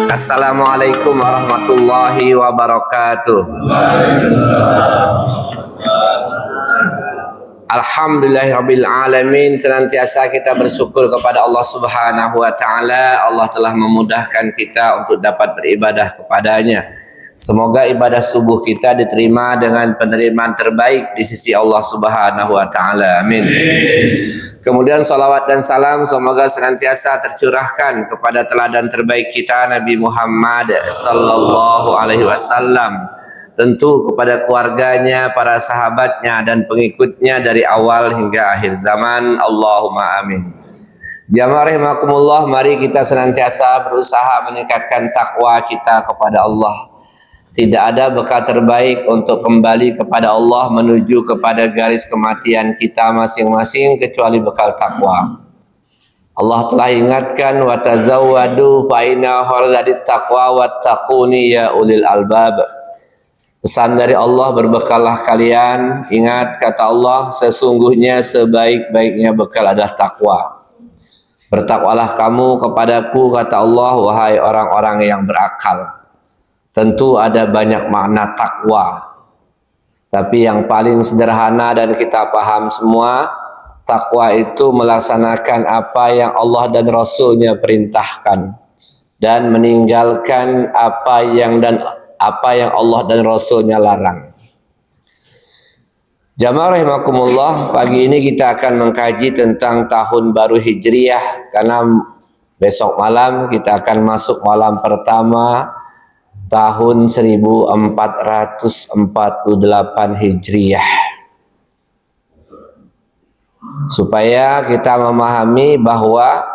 Assalamualaikum warahmatullahi wabarakatuh. Alhamdulillahirabbil alamin. Senantiasa kita bersyukur kepada Allah Subhanahu wa taala. Allah telah memudahkan kita untuk dapat beribadah kepadanya. Semoga ibadah subuh kita diterima dengan penerimaan terbaik di sisi Allah Subhanahu wa taala. Amin. Kemudian salawat dan salam semoga senantiasa tercurahkan kepada teladan terbaik kita Nabi Muhammad sallallahu alaihi wasallam, tentu kepada keluarganya, para sahabatnya dan pengikutnya dari awal hingga akhir zaman. Allahumma amin. Jamaah rahimakumullah, mari kita senantiasa berusaha meningkatkan takwa kita kepada Allah. Tidak ada bekal terbaik untuk kembali kepada Allah menuju kepada garis kematian kita masing-masing kecuali bekal takwa. Allah telah ingatkan, wa tazawwadu fa inna khairadit taqwa wattaquni ya ulil albab. Pesan dari Allah, berbekallah kalian. Ingat kata Allah, sesungguhnya sebaik-baiknya bekal adalah takwa. Bertakwalah kamu kepadaku kata Allah, wahai orang-orang yang berakal. Tentu ada banyak makna takwa, tapi yang paling sederhana dan kita paham semua, takwa itu melaksanakan apa yang Allah dan Rasulnya perintahkan dan meninggalkan apa yang Allah dan Rasulnya larang. Jamaah rahimakumullah, pagi ini kita akan mengkaji tentang tahun baru Hijriyah, karena besok malam kita akan masuk malam pertama tahun 1448 Hijriyah. Supaya kita memahami bahwa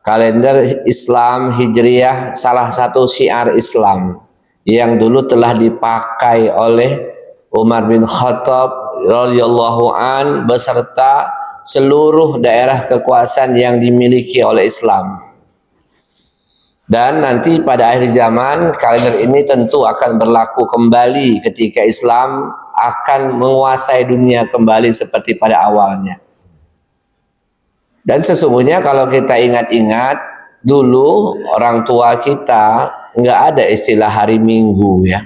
kalender Islam Hijriyah salah satu syiar Islam yang dulu telah dipakai oleh Umar bin Khattab radhiyallahu an beserta seluruh daerah kekuasaan yang dimiliki oleh Islam. Dan nanti pada akhir zaman kalender ini tentu akan berlaku kembali ketika Islam akan menguasai dunia kembali seperti pada awalnya. Dan sesungguhnya kalau kita ingat-ingat, dulu orang tua kita nggak ada istilah hari Minggu ya,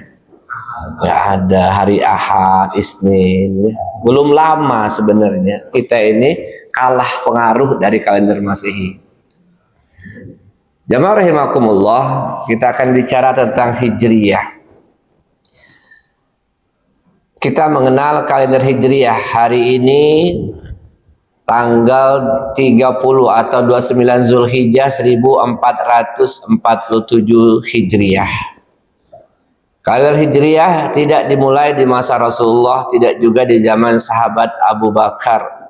nggak ada hari Ahad, Isnin. Belum lama sebenarnya kita ini kalah pengaruh dari kalender Masehi. Jamaah rahimakumullah, kita akan bicara tentang Hijriyah. Kita mengenal kalender Hijriyah hari ini tanggal 30 atau 29 Zulhijjah 1447 Hijriyah. Kalender Hijriyah tidak dimulai di masa Rasulullah, tidak juga di zaman sahabat Abu Bakar,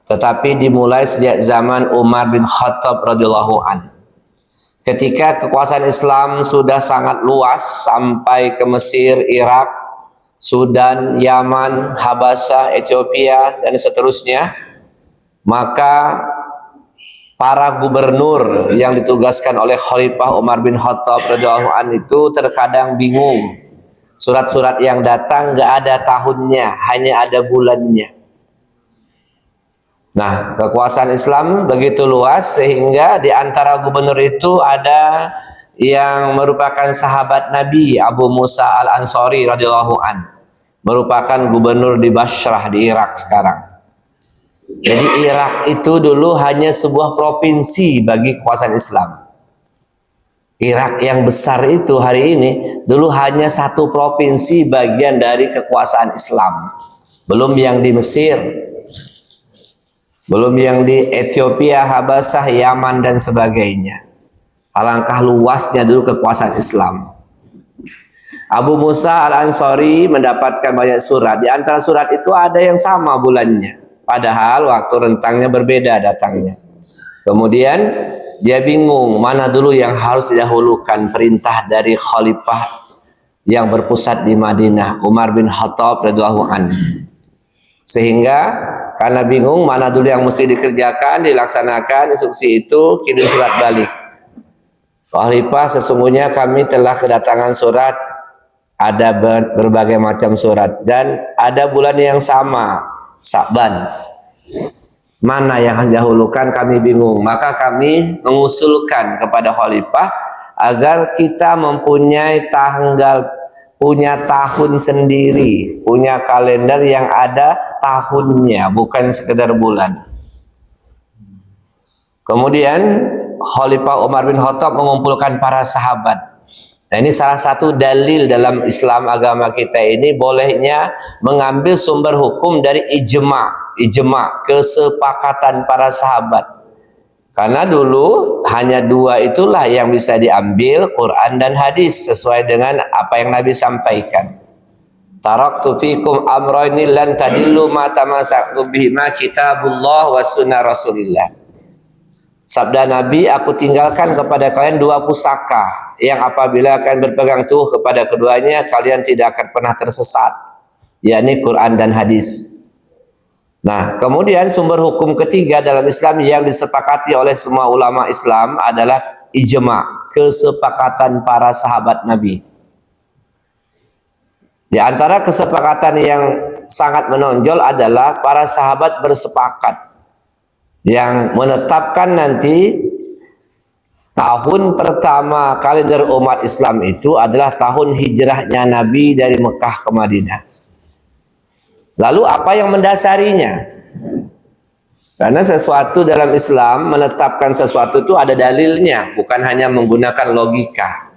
tetapi dimulai sejak zaman Umar bin Khattab radhiyallahu anhu. Ketika kekuasaan Islam sudah sangat luas sampai ke Mesir, Irak, Sudan, Yaman, Habasah, Ethiopia, dan seterusnya, maka para gubernur yang ditugaskan oleh Khalifah Umar bin Khattab radhiyallahu anhu itu terkadang bingung. Surat-surat yang datang nggak ada tahunnya, hanya ada bulannya. Nah, kekuasaan Islam begitu luas sehingga di antara gubernur itu ada yang merupakan sahabat Nabi, Abu Musa al-Ansari radhiyallahu anhu, merupakan gubernur di Basrah di Irak sekarang. Jadi Irak itu dulu hanya sebuah provinsi bagi kekuasaan Islam. Irak yang besar itu hari ini dulu hanya satu provinsi bagian dari kekuasaan Islam. Belum yang di Mesir, belum yang di Ethiopia, Habasah, Yaman dan sebagainya. Alangkah luasnya dulu kekuasaan Islam. Abu Musa al-Ansari mendapatkan banyak surat. Di antara surat itu ada yang sama bulannya, padahal waktu rentangnya berbeda datangnya. Kemudian dia bingung mana dulu yang harus didahulukan, perintah dari khalifah yang berpusat di Madinah, Umar bin Khattab radhiyallahu anhu. Sehingga karena bingung mana dulu yang mesti dikerjakan, dilaksanakan instruksi itu, kirim surat balik. Khalifah, sesungguhnya kami telah kedatangan surat, ada berbagai macam surat dan ada bulan yang sama, Sa'ban. Mana yang harus didahulukan, kami bingung. Maka kami mengusulkan kepada Khalifah agar kita mempunyai punya tahun sendiri, punya kalender yang ada tahunnya, bukan sekedar bulan. Kemudian Khalifah Umar bin Khattab mengumpulkan para sahabat. Nah, ini salah satu dalil dalam Islam agama kita ini bolehnya mengambil sumber hukum dari ijma, kesepakatan para sahabat. Karena dulu hanya dua itulah yang bisa diambil, Quran dan hadis, sesuai dengan apa yang Nabi sampaikan. Taraktu fikum amrayni lan tadillu ma tamassaktum bihima kitabullah wa sunnah Rasulillah. Sabda Nabi, aku tinggalkan kepada kalian dua pusaka yang apabila kalian berpegang teguh kepada keduanya, kalian tidak akan pernah tersesat, yakni Quran dan hadis. Nah, kemudian sumber hukum ketiga dalam Islam yang disepakati oleh semua ulama Islam adalah ijma, kesepakatan para sahabat Nabi. Di antara kesepakatan yang sangat menonjol adalah para sahabat bersepakat yang menetapkan nanti tahun pertama kalender umat Islam itu adalah tahun hijrahnya Nabi dari Mekah ke Madinah. Lalu apa yang mendasarinya? Karena sesuatu dalam Islam, menetapkan sesuatu itu ada dalilnya, bukan hanya menggunakan logika.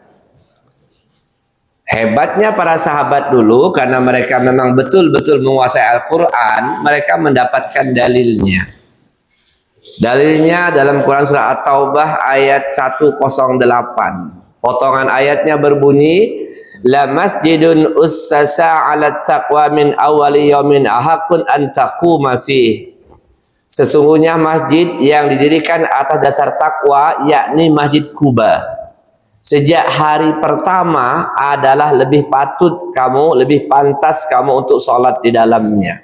Hebatnya para sahabat dulu, karena mereka memang betul-betul menguasai Al-Quran, mereka mendapatkan dalilnya. Dalilnya dalam Quran surah At-Taubah ayat 108. Potongan ayatnya berbunyi, la masjidun ussasa 'ala taqwa min awwali yaumin ahaqqun an taquma fihi. Sesungguhnya masjid yang didirikan atas dasar takwa, yakni Masjid Kuba, sejak hari pertama adalah lebih pantas kamu untuk sholat di dalamnya.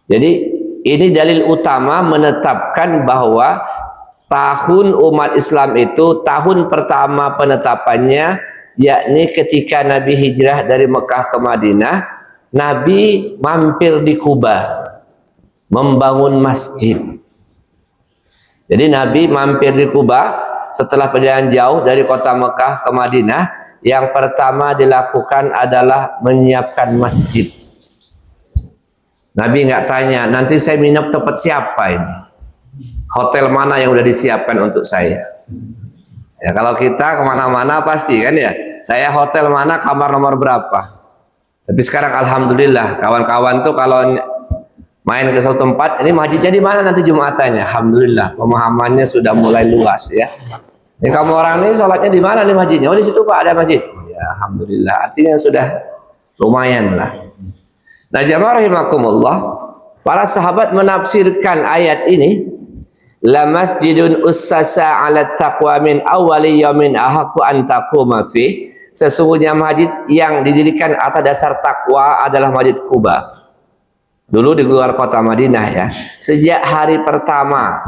Jadi ini dalil utama menetapkan bahwa tahun umat Islam itu, tahun pertama penetapannya, yakni ketika Nabi hijrah dari Mekah ke Madinah, Nabi mampir di Kuba, membangun masjid. Jadi Nabi mampir di Kuba setelah perjalanan jauh dari kota Mekah ke Madinah. Yang pertama dilakukan adalah menyiapkan masjid. Nabi nggak tanya, nanti saya minum tempat siapa ini? Hotel mana yang udah disiapkan untuk saya? Ya, kalau kita kemana-mana pasti kan ya, saya hotel mana, kamar nomor berapa. Tapi sekarang alhamdulillah, kawan-kawan tuh kalau main ke suatu tempat, ini masjidnya di mana nanti Jumatannya? Alhamdulillah, pemahamannya sudah mulai luas ya. Ini kamu orang ini sholatnya di mana nih masjidnya? Oh, di situ Pak ada masjid. Ya, alhamdulillah, artinya sudah lumayan lah. Nah, jamaah rahimakumullah, para sahabat menafsirkan ayat ini, la masjidun ussasa 'ala taqwa min awwali yaumin ahaqqu an taquma fi. Sesungguhnya masjid yang didirikan atas dasar takwa adalah Masjid Kuba. Dulu di luar kota Madinah ya. Sejak hari pertama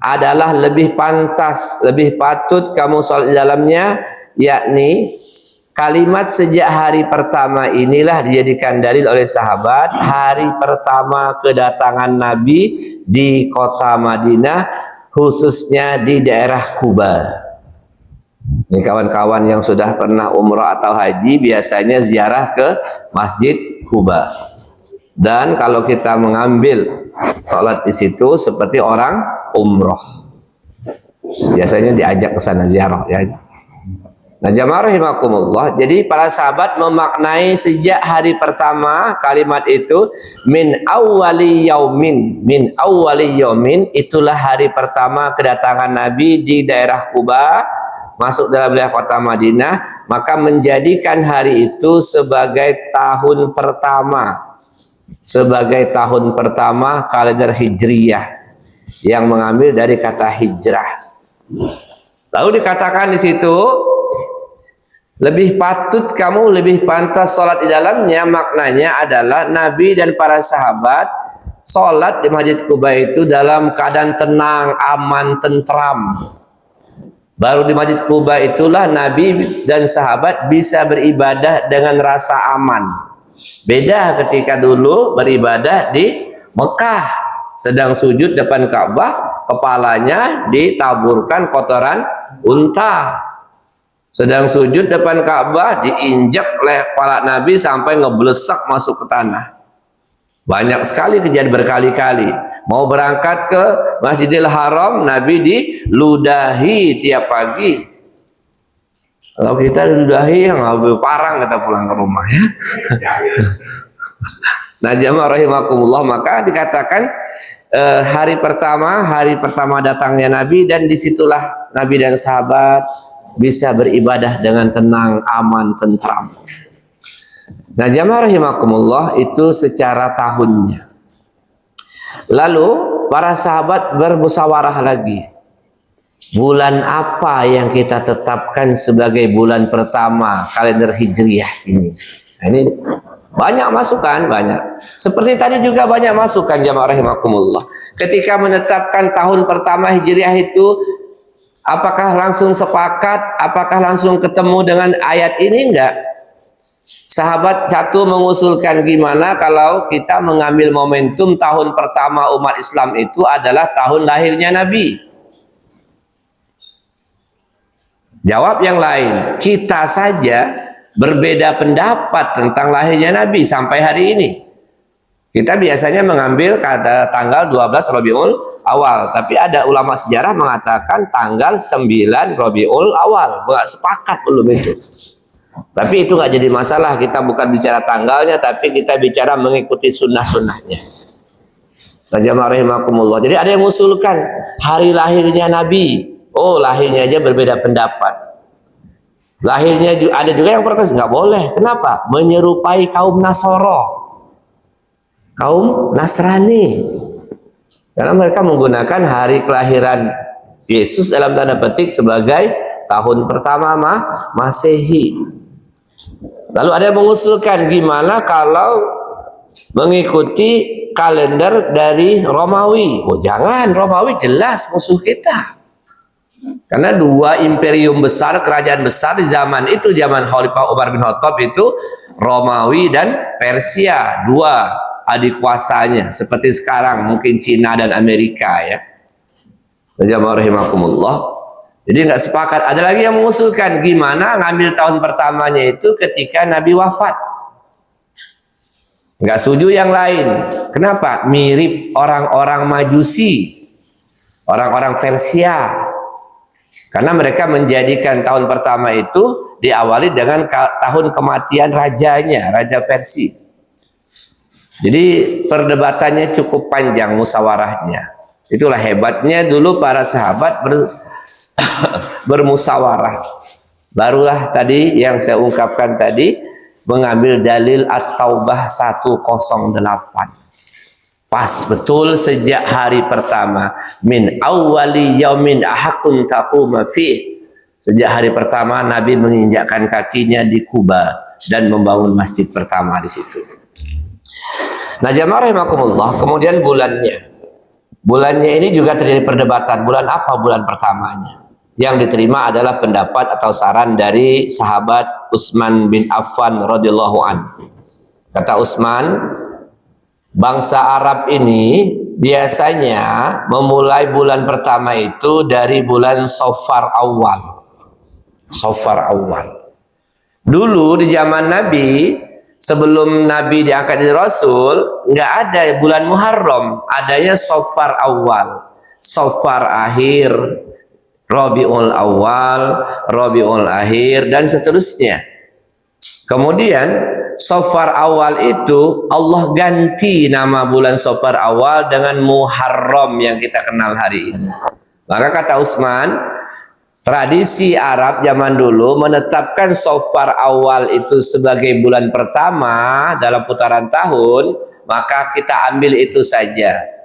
adalah lebih pantas, lebih patut kamu sholat di dalamnya, yakni kalimat sejak hari pertama inilah dijadikan dalil oleh sahabat hari pertama kedatangan Nabi di kota Madinah, khususnya di daerah Kuba. Ini kawan-kawan yang sudah pernah umrah atau haji biasanya ziarah ke Masjid Kuba. Dan kalau kita mengambil sholat di situ seperti orang umroh, biasanya diajak ke sana ziarah ya. Nah, jamaah rahimakumullah, jadi para sahabat memaknai sejak hari pertama kalimat itu min awwali yaumin, itulah hari pertama kedatangan Nabi di daerah Kuba, masuk dalam wilayah kota Madinah, maka menjadikan hari itu sebagai tahun pertama kalender Hijriyah yang mengambil dari kata hijrah. Lalu dikatakan di situ, lebih pantas sholat di dalamnya, maknanya adalah Nabi dan para sahabat sholat di Masjid Kuba itu dalam keadaan tenang, aman, tentram. Baru di Masjid Kuba itulah Nabi dan sahabat bisa beribadah dengan rasa aman. Beda ketika dulu beribadah di Mekah, sedang sujud depan Ka'bah, kepalanya ditaburkan kotoran unta. Sedang sujud depan Ka'bah, diinjak oleh kepala Nabi sampai ngeblesak masuk ke tanah. Banyak sekali kejadian berkali-kali. Mau berangkat ke Masjidil Haram, Nabi diludahi tiap pagi. Kalau kita diludahi, yang lebih parang kita pulang ke rumah ya. Nah jamaah rahimakumullah, maka dikatakan hari pertama datangnya Nabi, dan disitulah Nabi dan sahabat bisa beribadah dengan tenang, aman, tentram. Nah jamaah rahimakumullah, itu secara tahunnya. Lalu para sahabat bermusyawarah lagi. Bulan apa yang kita tetapkan sebagai bulan pertama kalender Hijriah ini? Nah, ini banyak masukan, banyak. Seperti tadi juga banyak masukan jamaah rahimakumullah. Ketika menetapkan tahun pertama Hijriah itu, apakah langsung sepakat, apakah langsung ketemu dengan ayat ini? Enggak. Sahabat satu mengusulkan, gimana kalau kita mengambil momentum tahun pertama umat Islam itu adalah tahun lahirnya Nabi. Jawab yang lain, kita saja berbeda pendapat tentang lahirnya Nabi sampai hari ini. Kita biasanya mengambil kata tanggal 12 Rabiul Awal, tapi ada ulama sejarah mengatakan tanggal 9 Rabiul Awal. Nggak sepakat belum itu. Tapi itu nggak jadi masalah, kita bukan bicara tanggalnya, tapi kita bicara mengikuti sunnah-sunnahnya. Jamaah rahimakumullah. Jadi ada yang mengusulkan hari lahirnya Nabi. Oh, lahirnya aja berbeda pendapat. Lahirnya ada juga yang protes, nggak boleh. Kenapa? Menyerupai kaum Nasoro, kaum Nasrani. Karena mereka menggunakan hari kelahiran Yesus dalam tanda petik sebagai tahun pertama Masehi. Lalu ada yang mengusulkan, gimana kalau mengikuti kalender dari Romawi? Oh jangan, Romawi jelas musuh kita. Karena dua imperium besar, kerajaan besar di zaman itu, zaman Khalifah Umar bin Khattab itu Romawi dan Persia, dua adik kuasanya. Seperti sekarang mungkin Cina dan Amerika ya. Jamaah rahimakumullah. Jadi nggak sepakat. Ada lagi yang mengusulkan, gimana ngambil tahun pertamanya itu ketika Nabi wafat. Nggak setuju yang lain. Kenapa? Mirip orang-orang Majusi, orang-orang Persia. Karena mereka menjadikan tahun pertama itu diawali dengan tahun kematian rajanya, Raja Persia. Jadi perdebatannya cukup panjang, musyawarahnya. Itulah hebatnya dulu para sahabat bermusyawarah. Barulah tadi yang saya ungkapkan tadi, mengambil dalil At-Taubah 108. Pas betul sejak hari pertama, min awwali yaumin ahakun taquma fi. Sejak hari pertama Nabi menginjakkan kakinya di Kuba dan membangun masjid pertama di situ. Nah jamaah rahimakumullah, kemudian bulannya. Bulannya ini juga terjadi perdebatan, bulan apa bulan pertamanya? Yang diterima adalah pendapat atau saran dari sahabat Utsman bin Affan radhiyallahu anhu. Kata Utsman, bangsa Arab ini biasanya memulai bulan pertama itu dari bulan Safar awal. Safar awal. Dulu di zaman Nabi, sebelum Nabi diangkat jadi Rasul, nggak ada bulan Muharram, adanya Safar awal, Safar akhir, Rabiul awal, Rabiul akhir, dan seterusnya. Kemudian Safar awal itu Allah ganti nama bulan Safar awal dengan Muharram yang kita kenal hari ini. Maka kata Utsman, tradisi Arab zaman dulu menetapkan Safar awal itu sebagai bulan pertama dalam putaran tahun, maka kita ambil itu saja.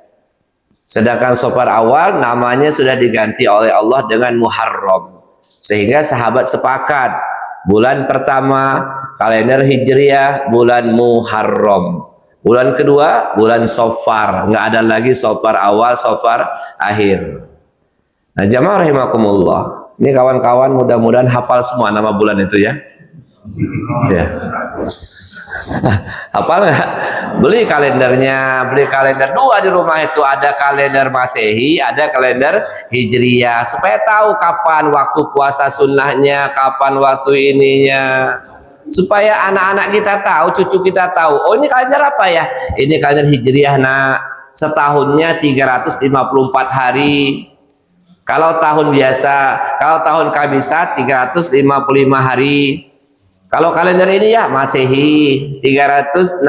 Sedangkan Safar awal namanya sudah diganti oleh Allah dengan Muharram. Sehingga sahabat sepakat, bulan pertama kalender Hijriah bulan Muharram. Bulan kedua bulan Safar, nggak ada lagi Safar awal, Safar akhir. Nah jamaah rahimakumullah, ini kawan-kawan mudah-mudahan hafal semua nama bulan itu ya. Ya. Hafal nggak? beli kalendernya, beli kalender dua di rumah itu, ada kalender Masehi, ada kalender Hijriah, supaya tahu kapan waktu puasa sunnahnya, kapan waktu ininya, supaya anak-anak kita tahu, cucu kita tahu, oh ini kalender apa ya, ini kalender Hijriah nak, setahunnya 354 hari. Kalau tahun biasa, kalau tahun kabisat 355 hari. Kalau kalender ini ya Masehi 364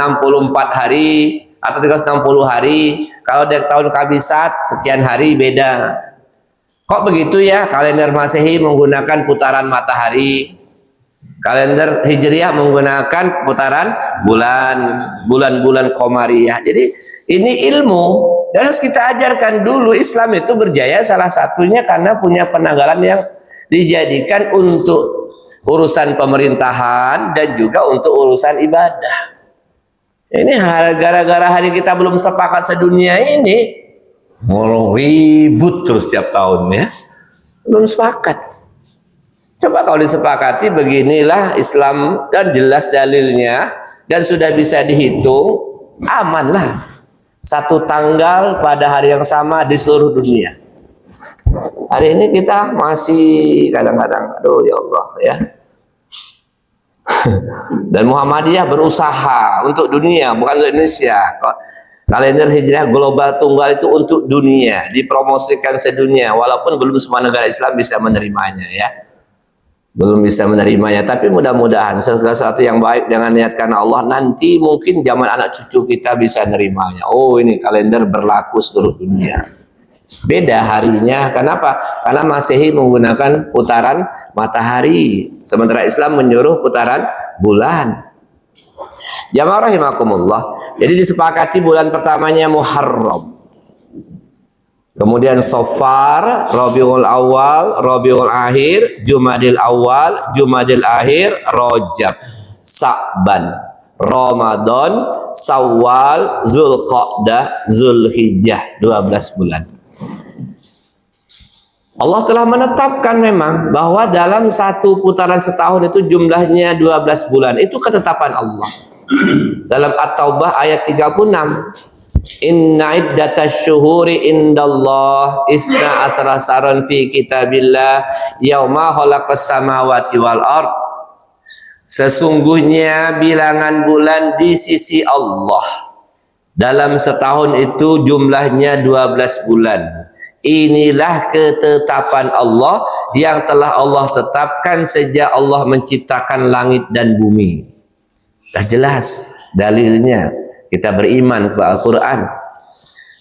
hari atau 360 hari. Kalau dari tahun kabisat sekian hari beda. Kok begitu ya? Kalender Masehi menggunakan putaran matahari. Kalender Hijriah menggunakan putaran bulan-bulan Qamariyah. Jadi ini ilmu dan harus kita ajarkan dulu. Islam itu berjaya salah satunya karena punya penanggalan yang dijadikan untuk urusan pemerintahan dan juga untuk urusan ibadah. Ini gara-gara hari kita belum sepakat sedunia ini, mau ribut terus tiap tahun ya. Belum sepakat. Coba kalau disepakati beginilah Islam dan jelas dalilnya dan sudah bisa dihitung, amanlah. Satu tanggal pada hari yang sama di seluruh dunia. Hari ini kita masih kadang-kadang, aduh ya Allah ya. Dan Muhammadiyah berusaha untuk dunia, bukan untuk Indonesia. Kalender Hijriah global tunggal itu untuk dunia, dipromosikan sedunia, walaupun belum semua negara Islam bisa menerimanya ya. Belum bisa menerimanya, tapi mudah-mudahan segala sesuatu yang baik dengan niat karena Allah, nanti mungkin zaman anak cucu kita bisa menerimanya. Oh ini kalender berlaku seluruh dunia. Beda harinya, kenapa? Karena Masehi menggunakan putaran matahari, sementara Islam menyuruh putaran bulan. Jamaah rahimakumullah. Jadi disepakati bulan pertamanya Muharram, kemudian Safar, Rabiul Awal, Rabiul Akhir, Jumadil Awal, Jumadil Akhir, Rajab, Sa'ban, Ramadan, Syawal, Zulqa'dah, Zulhijjah, 12 bulan. Allah telah menetapkan memang bahwa dalam satu putaran setahun itu jumlahnya 12 bulan. Itu ketetapan Allah. Dalam At-Taubah ayat 36. Inna iddatasy syuhuri indallah itsna asra saron fi kitabillah yauma khalaqas samawati wal ard. Sesungguhnya bilangan bulan di sisi Allah dalam setahun itu jumlahnya 12 bulan. Inilah ketetapan Allah yang telah Allah tetapkan sejak Allah menciptakan langit dan bumi. Dah jelas dalilnya. Kita beriman kepada Al-Quran.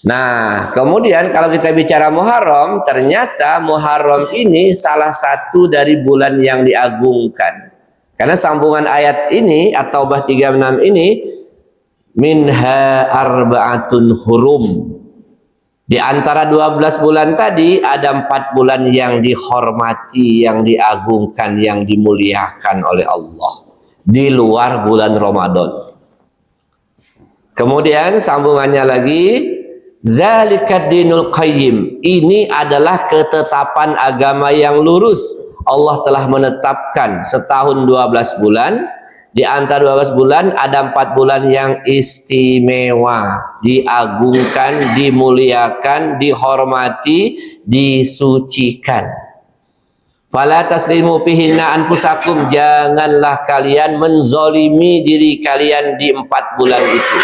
Nah, kemudian kalau kita bicara Muharram, ternyata Muharram ini salah satu dari bulan yang diagungkan. Karena sambungan ayat ini, At-Taubah 36 ini, minha arba'atun hurum. Di antara 12 bulan tadi ada 4 bulan yang dihormati, yang diagungkan, yang dimuliakan oleh Allah di luar bulan Ramadan. Kemudian sambungannya lagi, zalikad dinul qayyim. Ini adalah ketetapan agama yang lurus. Allah telah menetapkan setahun 12 bulan. Di antara 12 bulan ada 4 bulan yang istimewa, diagungkan, dimuliakan, dihormati, disucikan. Fala taslimu fihinna anfusakum, janganlah kalian menzolimi diri kalian di 4 bulan itu.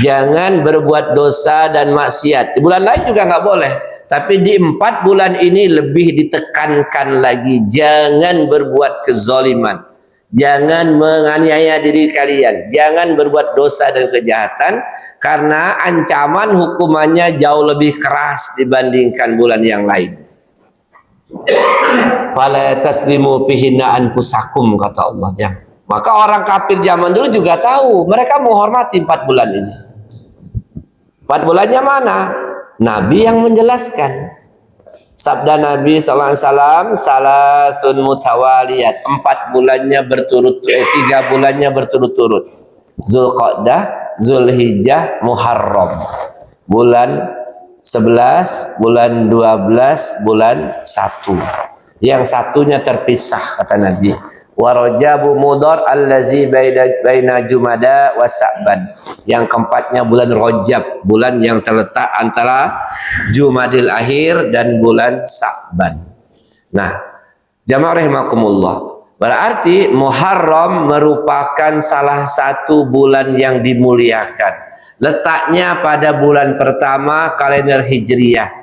Jangan berbuat dosa dan maksiat. Di bulan lain juga nggak boleh, tapi di 4 bulan ini lebih ditekankan lagi. Jangan berbuat kezoliman. Jangan menganiaya diri kalian, jangan berbuat dosa dan kejahatan, karena ancaman hukumannya jauh lebih keras dibandingkan bulan yang lain. Fala taslimu fihinna anfusakum, kata Allah. Jangan. Maka orang kafir zaman dulu juga tahu, mereka menghormati 4 bulan ini. 4 bulannya mana? Nabi yang menjelaskan. Sabda Nabi SAW, salasun mutawaliyat, 4 bulannya berturut-turut, 3 bulannya berturut-turut. Zulqa'dah, Zulhijjah, Muharram. Bulan 11, bulan 12, bulan 1. Yang satunya terpisah, kata Nabi. wa Rajabu Mudhar allazi baina Jumada wa Sa'ban. Yang keempatnya bulan Rajab, bulan yang terletak antara Jumadil Akhir dan bulan Sa'ban. Nah, jamaah rahimakumullah, berarti Muharram merupakan salah satu bulan yang dimuliakan. Letaknya pada bulan pertama kalender Hijriyah.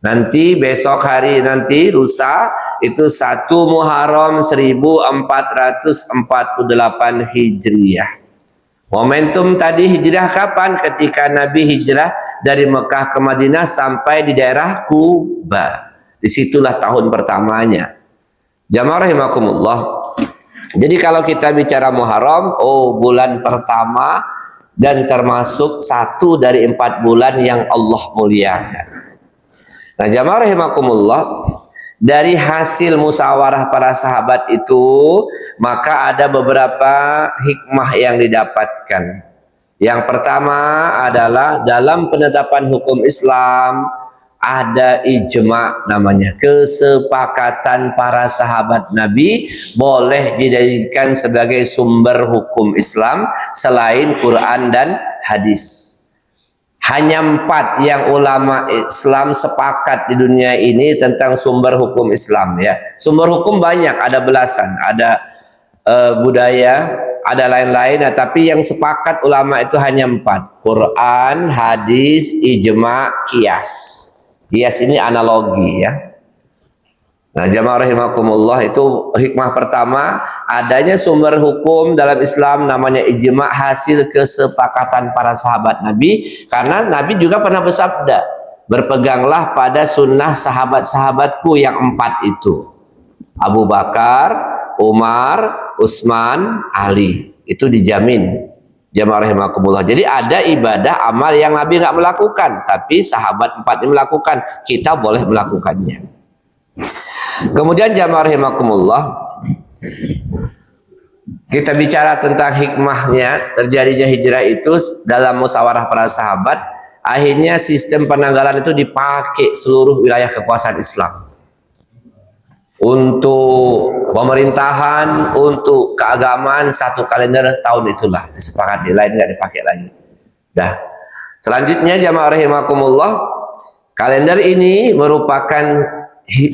Nanti besok hari nanti lusa itu 1 Muharram 1448 Hijriyah. Momentum tadi hijrah kapan? Ketika Nabi hijrah dari Mekah ke Madinah sampai di daerah Kuba. Disitulah tahun pertamanya. Jamaah rahimakumullah. Jadi kalau kita bicara Muharram, bulan pertama dan termasuk 1 dari 4 bulan yang Allah muliakan. Nah, jamaah rahimakumullah, dari hasil musyawarah para sahabat itu, maka ada beberapa hikmah yang didapatkan. Yang pertama adalah dalam penetapan hukum Islam ada ijma, namanya kesepakatan para sahabat Nabi boleh dijadikan sebagai sumber hukum Islam selain Quran dan hadis. Hanya 4 yang ulama Islam sepakat di dunia ini tentang sumber hukum Islam, ya. Sumber hukum banyak, ada belasan, ada budaya, ada lain-lain, tapi yang sepakat ulama itu hanya 4: Quran, hadis, ijma, qiyas. Qiyas ini analogi, ya. Nah, jamaah rahimakumullah, itu hikmah pertama, adanya sumber hukum dalam Islam namanya ijma, hasil kesepakatan para sahabat Nabi. Karena Nabi juga pernah bersabda, berpeganglah pada sunnah sahabat-sahabatku yang 4 itu: Abu Bakar, Umar, Utsman, Ali. Itu dijamin, jamaah rahimakumullah. Jadi ada ibadah amal yang Nabi nggak melakukan, tapi sahabat 4 ini melakukan, kita boleh melakukannya. Kemudian jamaah rahimakumullah, kita bicara tentang hikmahnya terjadinya hijrah itu dalam musyawarah para sahabat. Akhirnya sistem penanggalan itu dipakai seluruh wilayah kekuasaan Islam. Untuk pemerintahan, untuk keagamaan, 1 kalender tahun itulah disepakati, lain nggak dipakai lagi. Dah. Selanjutnya jamaah rahimakumullah, kalender ini merupakan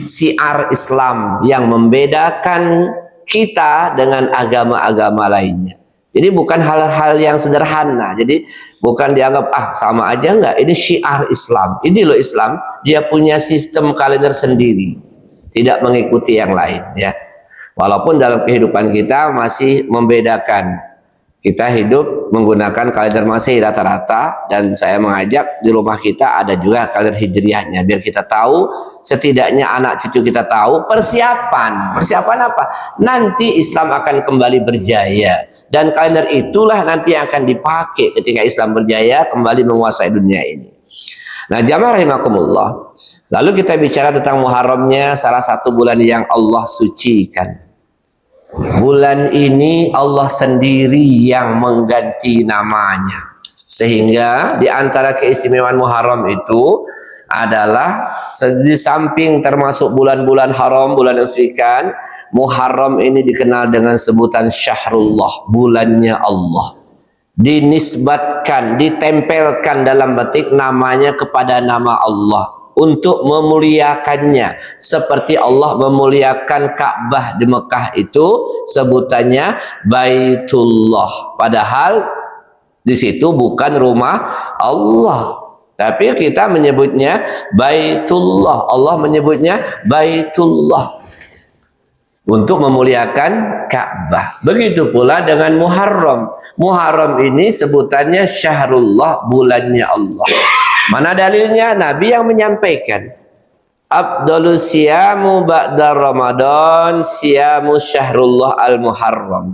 syiar Islam yang membedakan kita dengan agama-agama lainnya. Jadi bukan hal-hal yang sederhana. Jadi bukan dianggap sama aja, enggak. Ini syiar Islam. Ini loh Islam, dia punya sistem kalender sendiri, tidak mengikuti yang lain, ya. Walaupun dalam kehidupan kita masih membedakan. Kita hidup menggunakan kalender Masehi rata-rata, dan saya mengajak di rumah kita ada juga kalender Hijriahnya, biar kita tahu, setidaknya anak cucu kita tahu persiapan apa, nanti Islam akan kembali berjaya, dan kalender itulah nanti yang akan dipakai ketika Islam berjaya kembali menguasai dunia ini. Nah, jamaah rahimakumullah, lalu kita bicara tentang Muharramnya, salah satu bulan yang Allah sucikan. Bulan ini Allah sendiri yang mengganti namanya, sehingga di antara keistimewaan Muharram itu adalah, di samping termasuk bulan-bulan haram, bulan yang disucikan, Muharram ini dikenal dengan sebutan Syahrullah, bulannya Allah. Dinisbatkan, ditempelkan dalam batik namanya kepada nama Allah untuk memuliakannya, seperti Allah memuliakan Ka'bah di Mekah itu sebutannya Baitullah, padahal di situ bukan rumah Allah, tapi kita menyebutnya Baitullah, Allah menyebutnya Baitullah untuk memuliakan Ka'bah. Begitu pula dengan Muharram. Muharram ini sebutannya Syahrullah, bulannya Allah. Mana dalilnya? Nabi yang menyampaikan, Afdalus siyamu ba'da Ramadan siyamu Syahrullah al-Muharram,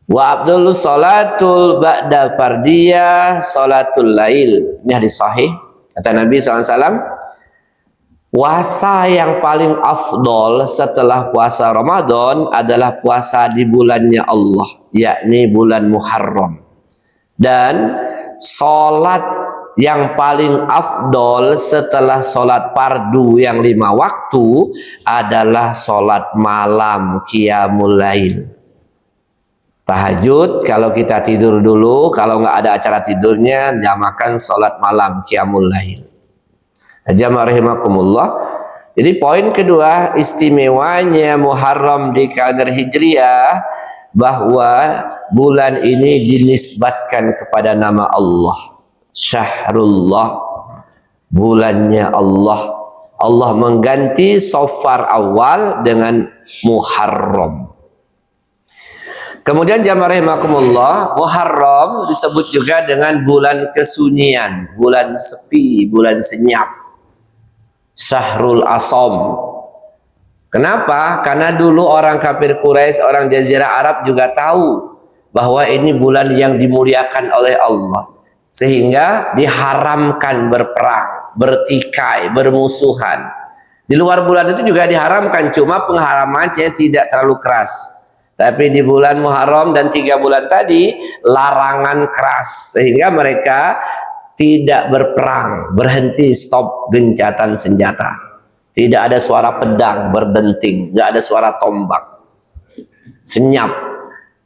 wa afdalus salatul ba'da fardiyah salatul lail. Ini hadis sahih, kata Nabi SAW, puasa yang paling afdol setelah puasa Ramadan adalah puasa di bulannya Allah, yakni bulan Muharram. Dan salat yang paling afdol setelah sholat fardu yang 5 waktu adalah sholat malam qiyamul lail. Tahajud kalau kita tidur dulu, kalau nggak ada acara tidurnya, jamakan sholat malam qiyamul lail. Jamaah rahimakumullah. Jadi poin kedua, istimewanya Muharram di kalender Hijriah, bahwa bulan ini dinisbatkan kepada nama Allah, Syahrullah, bulannya Allah. Allah mengganti Safar awal dengan Muharram. Kemudian jamaah rahimakumullah, Muharram disebut juga dengan bulan kesunyian, bulan sepi, bulan senyap, Syahrul Asam. Kenapa? Karena dulu orang kafir Quraisy, orang Jazirah Arab juga tahu bahwa ini bulan yang dimuliakan oleh Allah, sehingga diharamkan berperang, bertikai, bermusuhan. Di luar bulan itu juga diharamkan, cuma pengharamannya tidak terlalu keras. Tapi di bulan Muharram dan 3 bulan tadi larangan keras, sehingga mereka tidak berperang, berhenti, stop gencatan senjata. Tidak ada suara pedang berdenting, nggak ada suara tombak, senyap.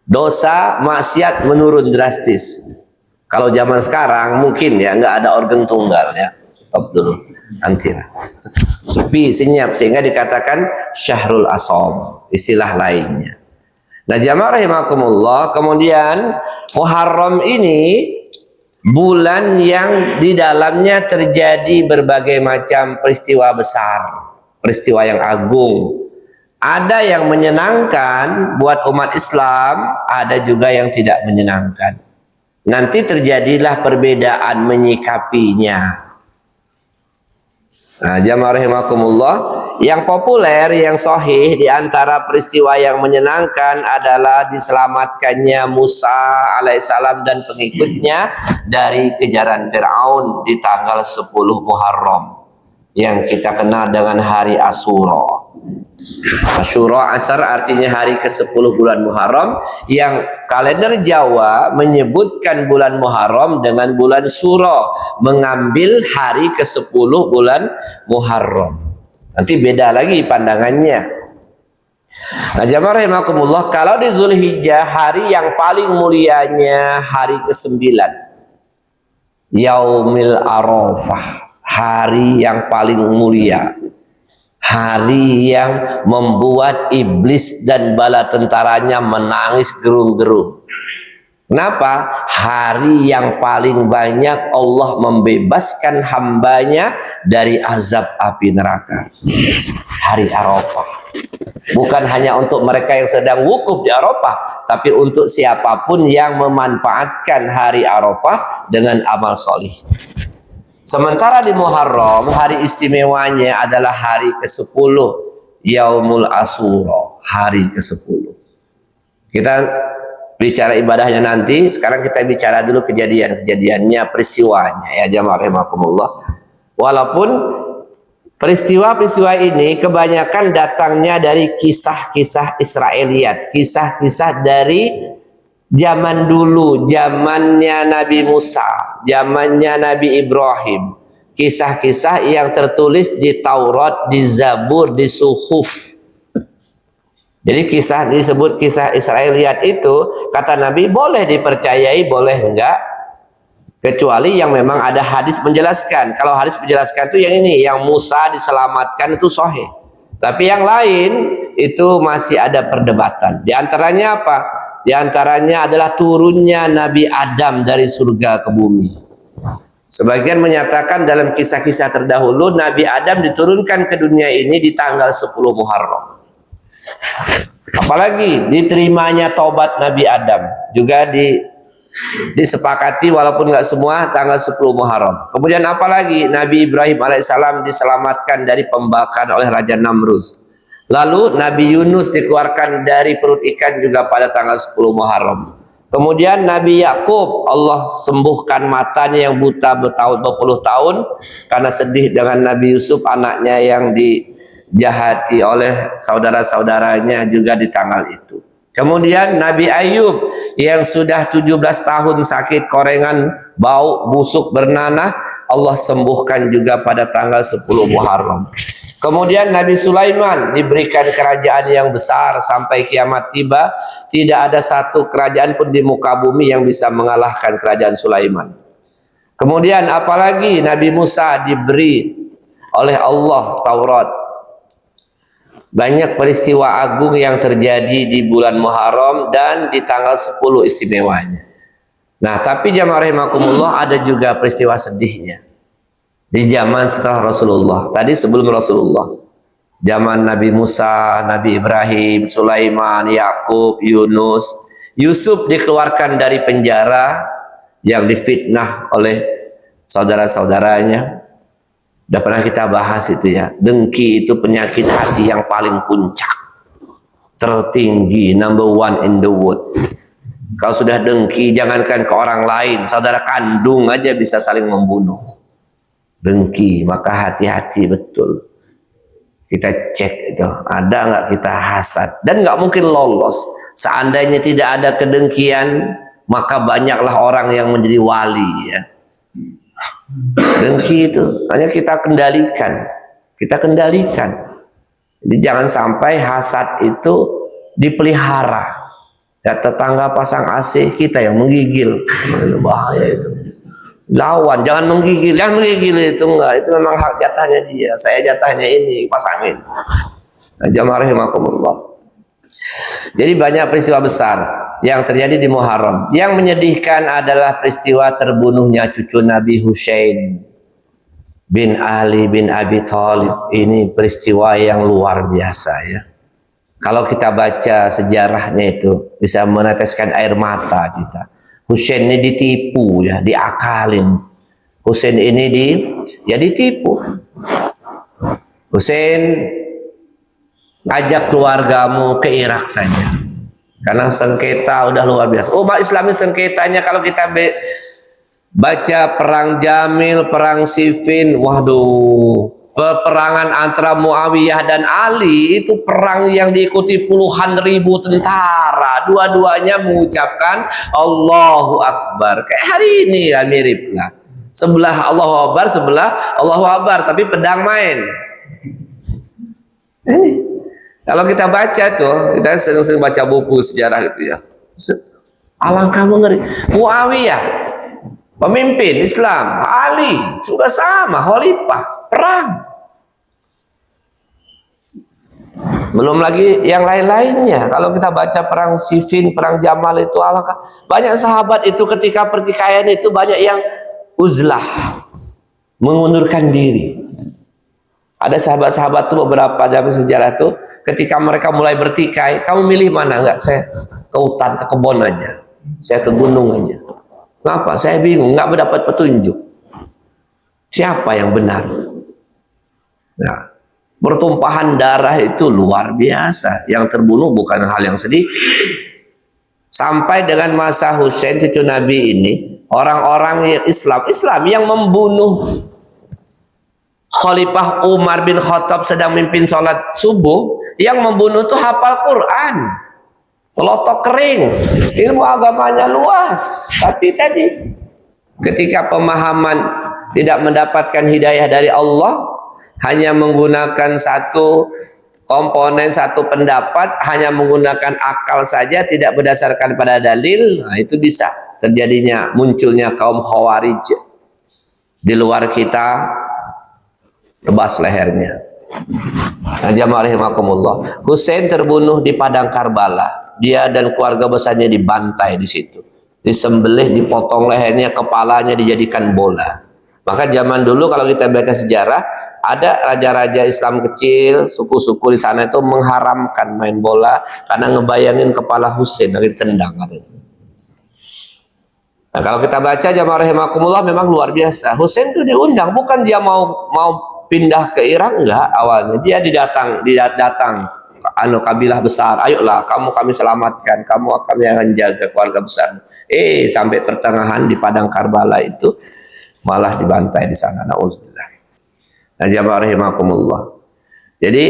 Dosa maksiat menurun drastis. Kalau zaman sekarang mungkin ya nggak ada organ tunggal ya, stop dulu, nanti lah. Sepi, senyap, sehingga dikatakan Syahrul Asam, istilah lainnya. Nah jamaah rahimakumullah, kemudian Muharram ini bulan yang di dalamnya terjadi berbagai macam peristiwa besar, peristiwa yang agung. Ada yang menyenangkan buat umat Islam, ada juga yang tidak menyenangkan. Nanti terjadilah perbedaan menyikapinya. Nah, jamaah rahimakumullah, yang populer, yang sahih di antara peristiwa yang menyenangkan adalah diselamatkannya Musa alaihissalam dan pengikutnya dari kejaran Fir'aun di tanggal 10 Muharram yang kita kenal dengan hari Asyura. Asyura asar artinya hari ke-10 bulan Muharram, yang kalender Jawa menyebutkan bulan Muharram dengan bulan Syura, mengambil hari ke-10 bulan Muharram. Nanti beda lagi pandangannya. Nah jamaah rahimakumullah, kalau di Zulhijjah hari yang paling mulianya hari ke-9, Yaumil Arafah, hari yang paling mulia, hari yang membuat iblis dan bala tentaranya menangis gerung-gerung. Kenapa? Hari yang paling banyak Allah membebaskan hambanya dari azab api neraka. Hari Arafah. Bukan hanya untuk mereka yang sedang wukuf di Arafah, tapi untuk siapapun yang memanfaatkan hari Arafah dengan amal solih. Sementara di Muharram, hari istimewanya adalah hari ke-10, Yaumul Asyura, hari ke-10. Kita bicara ibadahnya nanti, sekarang kita bicara dulu kejadian-kejadiannya, peristiwanya ya jamaah rahimakumullah. Walaupun peristiwa-peristiwa ini kebanyakan datangnya dari kisah-kisah Israiliyat, kisah-kisah dari zaman dulu, zamannya Nabi Musa, zamannya Nabi Ibrahim, kisah-kisah yang tertulis di Taurat, di Zabur, di Suhuf. Jadi kisah disebut kisah Israiliyat itu, kata Nabi, boleh dipercayai, boleh enggak, kecuali yang memang ada hadis menjelaskan. Kalau hadis menjelaskan itu yang ini, yang Musa diselamatkan itu sahih. Tapi yang lain itu masih ada perdebatan. Di antaranya apa? Di antaranya adalah turunnya Nabi Adam dari surga ke bumi. Sebagian menyatakan dalam kisah-kisah terdahulu, Nabi Adam diturunkan ke dunia ini di tanggal 10 Muharram. Apalagi diterimanya taubat Nabi Adam juga disepakati, walaupun nggak semua, tanggal 10 Muharram. Kemudian apalagi Nabi Ibrahim alaihissalam diselamatkan dari pembakaran oleh Raja Namrus. Lalu Nabi Yunus dikeluarkan dari perut ikan juga pada tanggal 10 Muharram. Kemudian Nabi Yakub, Allah sembuhkan matanya yang buta bertahun 20 tahun karena sedih dengan Nabi Yusuf, anaknya yang dijahati oleh saudara-saudaranya juga di tanggal itu. Kemudian Nabi Ayub yang sudah 17 tahun sakit korengan, bau, busuk, bernanah, Allah sembuhkan juga pada tanggal 10 Muharram. Kemudian Nabi Sulaiman diberikan kerajaan yang besar sampai kiamat tiba. Tidak ada satu kerajaan pun di muka bumi yang bisa mengalahkan kerajaan Sulaiman. Kemudian apalagi Nabi Musa diberi oleh Allah Taurat. Banyak peristiwa agung yang terjadi di bulan Muharram dan di tanggal 10 istimewanya. Nah, tapi jamaah rahimakumullah, ada juga peristiwa sedihnya di zaman setelah Rasulullah. Tadi sebelum Rasulullah, zaman Nabi Musa, Nabi Ibrahim, Sulaiman, Yakub, Yunus, Yusuf dikeluarkan dari penjara yang difitnah oleh saudara-saudaranya. Udah pernah kita bahas itu ya. Dengki itu penyakit hati yang paling puncak, tertinggi, number one in the world. Kalau sudah dengki, jangankan ke orang lain, saudara kandung aja bisa saling membunuh. Dengki, maka hati-hati betul. Kita cek itu, ada nggak kita hasad, dan nggak mungkin lolos. Seandainya tidak ada kedengkian, maka banyaklah orang yang menjadi wali ya. Dengki itu hanya kita kendalikan, Jadi jangan sampai hasad itu dipelihara. Ya, tetangga pasang AC kita yang menggigil, bahaya itu. Lawan, jangan menggigil itu enggak, itu memang hak jatahnya dia. Saya jatahnya ini, pasangin. Nah, jamaah rahimakumullah. Jadi banyak peristiwa besar yang terjadi di Muharram. Yang menyedihkan adalah peristiwa terbunuhnya cucu Nabi Husain bin Ali bin Abi Thalib. Ini peristiwa yang luar biasa ya. Kalau kita baca sejarahnya itu bisa meneteskan air mata kita. Husain ini ditipu ya, diakalin. Husain ini ditipu. Husain, ajak keluargamu ke Irak saja. Karena sengketa udah luar biasa. Umat Islam ini sengketanya kalau kita baca perang Jamil, perang Siffin, waduh, peperangan antara Muawiyah dan Ali itu perang yang diikuti puluhan ribu tentara. Dua-duanya mengucapkan Allahu Akbar. Kayak hari ini ya, mirip lah. Sebelah Allahu Akbar, sebelah Allahu Akbar, tapi pedang main. Ini kalau kita baca tuh, kita sering-sering baca buku sejarah gitu ya. Alangkah mengeri. Muawiyah, pemimpin Islam, Ali juga sama, khalifah, perang. Belum lagi yang lain-lainnya. Kalau kita baca perang Siffin, perang Jamal itu alangkah banyak sahabat itu ketika pertikaian itu banyak yang uzlah, mengundurkan diri. Ada sahabat-sahabat tuh beberapa dalam sejarah tuh ketika mereka mulai bertikai, kamu milih mana? Enggak, saya ke hutan, ke kebun aja, saya ke gunung aja. Kenapa? Saya bingung, nggak mendapat petunjuk. Siapa yang benar? Nah, pertumpahan darah itu luar biasa. Yang terbunuh bukan hal yang sedih. Sampai dengan masa Husain cucu Nabi ini, orang-orang Islam yang membunuh Khalifah Umar bin Khattab sedang memimpin sholat subuh, yang membunuh itu hafal Quran, pelotok kering, ilmu agamanya luas. Tapi tadi ketika pemahaman tidak mendapatkan hidayah dari Allah, hanya menggunakan satu komponen, satu pendapat, hanya menggunakan akal saja, tidak berdasarkan pada dalil, nah itu bisa terjadinya munculnya kaum Khawarij. Di luar kita tebas lehernya. Nah, jamaah rahimakumullah, Husain terbunuh di padang Karbala. Dia dan keluarga besarnya dibantai di situ, disembelih, dipotong lehernya, kepalanya dijadikan bola. Maka zaman dulu kalau kita baca sejarah, ada raja-raja Islam kecil, suku-suku di sana itu mengharamkan main bola karena ngebayangin kepala Husain lagi ditendang. Nah, kalau kita baca jamaah rahimakumullah, memang luar biasa. Husain itu diundang, bukan dia mau pindah ke Irak, enggak. Awalnya dia datang kabilah besar, ayolah kamu kami selamatkan, kamu akan yang jaga keluarga besar. Sampai pertengahan di padang Karbala itu malah dibantai di sana. Nauzubillah. Nah, jamaah rahimakumullah. Jadi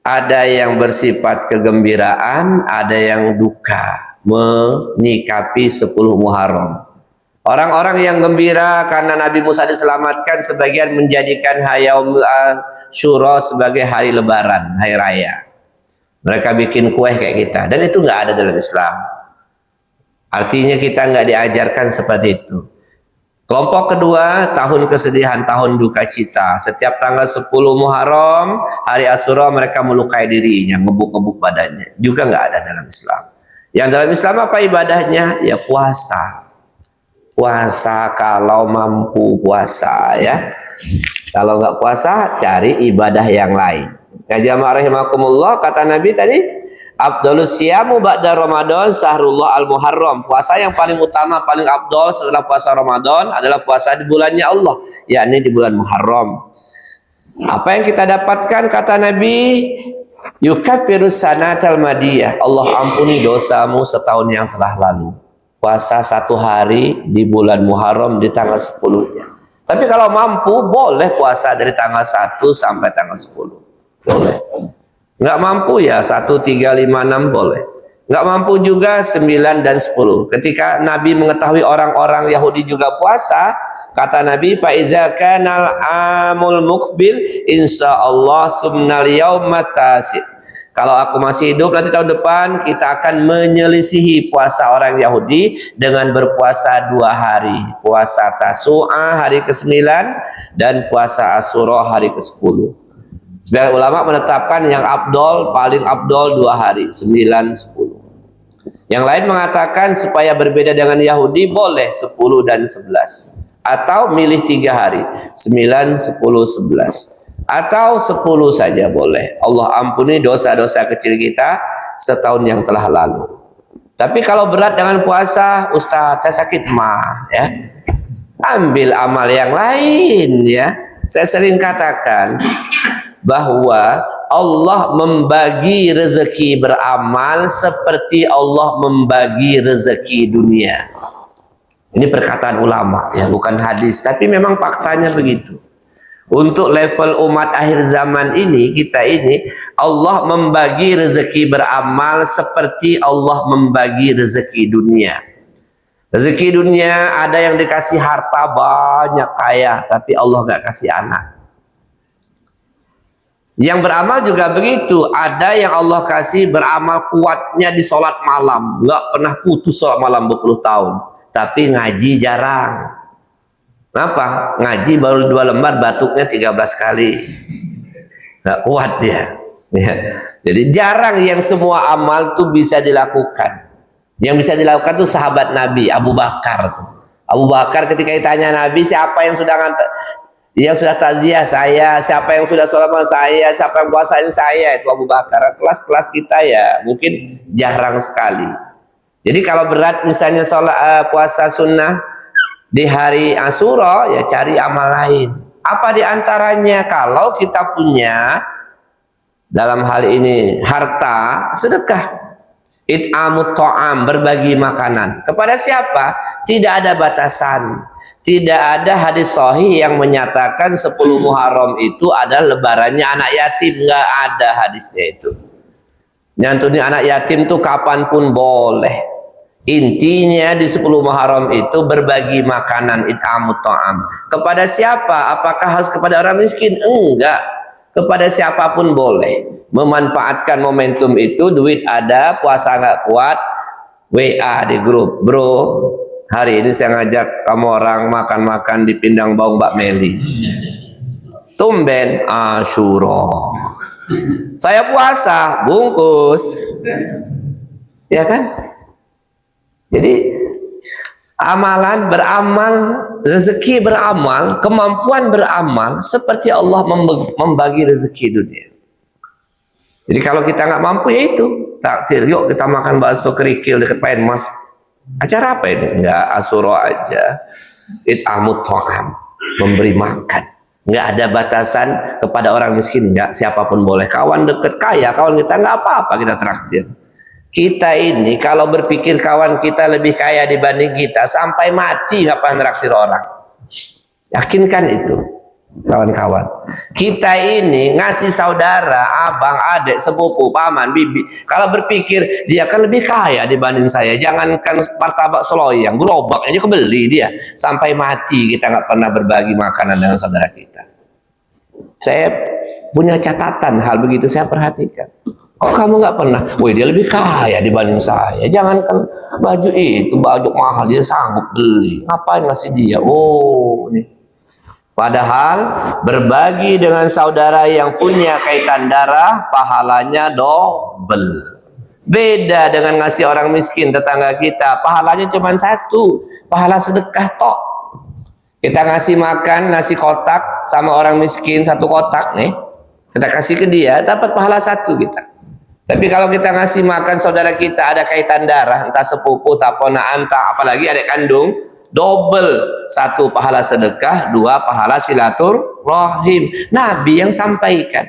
ada yang bersifat kegembiraan, ada yang duka menyikapi 10 Muharram. Orang-orang yang gembira karena Nabi Musa diselamatkan, sebagian menjadikan Yaum Asyura sebagai hari lebaran, hari raya. Mereka bikin kue kayak kita, dan itu nggak ada dalam Islam. Artinya kita nggak diajarkan seperti itu. Kelompok kedua, tahun kesedihan, tahun duka cita. Setiap tanggal 10 Muharram, hari Asyura, mereka melukai dirinya, ngebuk-ngebuk badannya. Juga nggak ada dalam Islam. Yang dalam Islam apa ibadahnya? Ya puasa. Puasa kalau mampu puasa, ya. Kalau nggak puasa, cari ibadah yang lain. Ya jamaah rahimakumullah, kata Nabi tadi, Abdulus siyamu ba'da Ramadan sahrullah al-Muharram. Puasa yang paling utama, paling abdul setelah puasa Ramadan adalah puasa di bulannya Allah, yakni di bulan Muharram. Apa yang kita dapatkan, kata Nabi, yukafirus sanatal madiyah. Allah ampuni dosamu setahun yang telah lalu. Puasa 1 hari di bulan Muharram di tanggal 10-nya. Tapi kalau mampu, boleh puasa dari tanggal 1 sampai tanggal 10. Boleh. Nggak mampu ya 1, 3, 5, 6 boleh. Nggak mampu juga 9 dan 10. Ketika Nabi mengetahui orang-orang Yahudi juga puasa, kata Nabi, faiza kanal amul mukbil insyaallah sumnal yaumat tasid. Kalau aku masih hidup nanti tahun depan, kita akan menyelisihi puasa orang Yahudi dengan berpuasa 2 hari. Puasa Tasu'a hari ke-9 dan puasa Asyura hari ke-10. Sebagian ulama menetapkan yang abdol, paling abdol 2 hari, 9, 10. Yang lain mengatakan supaya berbeda dengan Yahudi, boleh 10 dan 11. Atau milih 3 hari, 9, 10, 11. Atau 10 saja boleh. Allah ampuni dosa-dosa kecil kita setahun yang telah lalu. Tapi kalau berat dengan puasa, Ustaz saya sakit mah, ya, ambil amal yang lain, ya. Saya sering katakan bahwa Allah membagi rezeki beramal seperti Allah membagi rezeki dunia. Ini perkataan ulama, ya, bukan hadis, tapi memang faktanya begitu. Untuk level umat akhir zaman ini, kita ini, Allah membagi rezeki beramal seperti Allah membagi rezeki dunia. Rezeki dunia ada yang dikasih harta banyak kaya, tapi Allah gak kasih anak. Yang beramal juga begitu. Ada yang Allah kasih beramal kuatnya di sholat malam, gak pernah putus sholat malam 20 tahun, tapi ngaji jarang. Kenapa? Ngaji baru 2 lembar, batuknya 13 kali. Gak kuat dia. Ya. Jadi jarang yang semua amal tuh bisa dilakukan. Yang bisa dilakukan tuh sahabat Nabi, Abu Bakar tuh. Abu Bakar ketika ditanya Nabi, siapa yang sudah takziah? Saya. Siapa yang sudah sholat malam? Saya. Siapa yang puasain? Saya. Itu Abu Bakar. Kelas-kelas kita ya mungkin jarang sekali. Jadi kalau berat misalnya puasa sunnah di hari Asyura, ya cari amal lain. Apa diantaranya? Kalau kita punya dalam hal ini harta, sedekah. It'amut ta'am, berbagi makanan. Kepada siapa? Tidak ada batasan. Tidak ada hadis sahih yang menyatakan 10 Muharram itu adalah lebarannya anak yatim. Nggak ada hadisnya itu. Nyantuni anak yatim tuh kapanpun boleh. Intinya di 10 Muharram itu berbagi makanan, it'amut ta'am. Kepada siapa? Apakah harus kepada orang miskin? Enggak. Kepada siapapun boleh. Memanfaatkan momentum itu, duit ada, puasa nggak kuat, WA di grup, bro, hari ini saya ngajak kamu orang makan-makan di Pindang Bau Mbak Meli. Tumben Asyura. Saya puasa, bungkus. Ya kan? Jadi amalan beramal, rezeki beramal, kemampuan beramal seperti Allah membagi rezeki dunia. Jadi kalau kita nggak mampu, ya itu takdir, yuk kita makan bakso kerikil dekat Payen Mas. Acara apa ini? Enggak, Asyura aja. It'amut ta'am, memberi makan. Nggak ada batasan kepada orang miskin, nggak, siapapun boleh. Kawan dekat kaya, kawan kita nggak apa-apa kita traktir. Kita ini kalau berpikir kawan kita lebih kaya dibanding kita, sampai mati nggak pernah traktir orang. Yakinkan itu. Kawan-kawan, kita ini ngasih saudara, abang, adik, sepupu, paman, bibi. Kalau berpikir dia kan lebih kaya dibanding saya, jangankan martabak seloyang, gerobak aja kebeli dia. Sampai mati kita nggak pernah berbagi makanan dengan saudara kita. Saya punya catatan hal begitu, saya perhatikan. Kok kamu nggak pernah? Woi, dia lebih kaya dibanding saya. Jangankan baju itu, baju mahal dia sanggup beli. Ngapain ngasih dia? Oh, nih. Padahal berbagi dengan saudara yang punya kaitan darah, pahalanya double. Beda dengan ngasih orang miskin tetangga kita, pahalanya cuma satu, pahala sedekah tok. Kita ngasih makan, nasi kotak sama orang miskin satu kotak nih, kita kasih ke dia, dapat pahala satu kita. Tapi kalau kita ngasih makan saudara kita ada kaitan darah, entah sepupu, entah ponaan, entah apalagi adik kandung, double. Satu pahala sedekah, dua pahala silaturahim. Nabi yang sampaikan.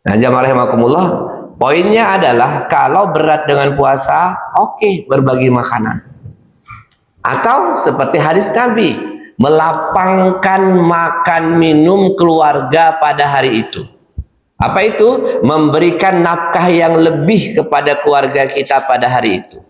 Nah, jamaah rahimakumullah, poinnya adalah kalau berat dengan puasa, oke, berbagi makanan. Atau seperti hadis Nabi, melapangkan makan minum keluarga pada hari itu. Apa itu? Memberikan nafkah yang lebih kepada keluarga kita pada hari itu.